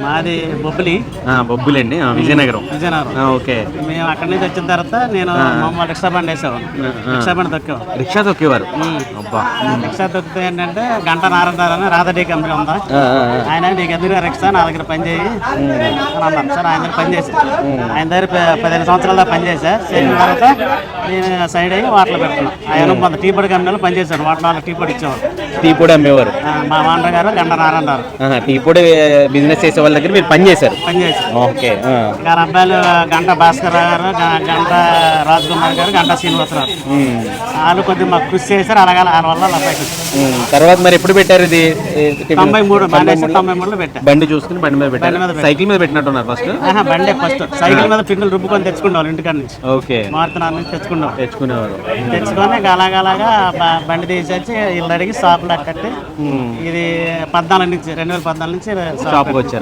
మాది బొబ్బిలి. బొబ్బిలి అండి, విజయనగరం. ఓకే. మేము అక్కడి నుంచి వచ్చిన తర్వాత నేను మమ్మల్ని రిక్షా బండి వేసాము. రిక్షా బండి తొక్కాము. రిక్షా తొక్కేవారు? అబ్బా. రిక్షా తొక్కితే ఏంటంటే గంట నారాయణ అని రాధడీ కంపెనీ ఉందా, ఆయన నీకు ఎదురుగా రిక్షా నా దగ్గర పని చేయి అని అన్నారు. సార్ ఆయన దగ్గర పని చేసి ఆయన దగ్గర 15 సంవత్సరాల దాకా పని చేసా. చేసిన తర్వాత నేను సైడ్ అయ్యి వాటిలో పెడుతున్నాను. ఆయన టీ పొడి కంపెనీలో పనిచేశాను. వాటిలో టీ పొడి ఇచ్చేవారు. టీ పొడి అమ్మేవారు. మా మాండ్ర గారు గంట నారాయణ గారు టీ పొడి బిజినెస్ చేసే వాళ్ళ దగ్గర మీరు పని చేశారు. ఓకే. గారు అబ్బాయిలు గంట భాస్కర్ గారు, గంట రాజ్ కుమార్ గారు, గంట శ్రీనివాసరావు వాళ్ళు కొద్దిగా మాకు కృషి చేశారు. అలాగే వాళ్ళ వల్ల అబ్బాయికి తర్వాత మరి ఎప్పుడు పెట్టారు ఇది? 93లో పెట్టారు. బండి చూసుకుని బండి మీద పెట్టారు. సైకిల్ మీద పెట్టినట్టున్నారు ఫస్ట్? బండి ఫస్ట్ సైకిల్ మీద పిండిలు రుబ్బుకొని తెచ్చుకునేవాళ్ళు ఇంటికాడ నుంచి. ఓకే. మారుతున్నారు నుంచి తెచ్చుకునేవారు. తెచ్చుకొని అలాగా బండి తీసేసి ఇల్లు అడిగి షాపులు కట్టి ఇది 2014 నుంచి 2014 నుంచి షాప్కి వచ్చారు.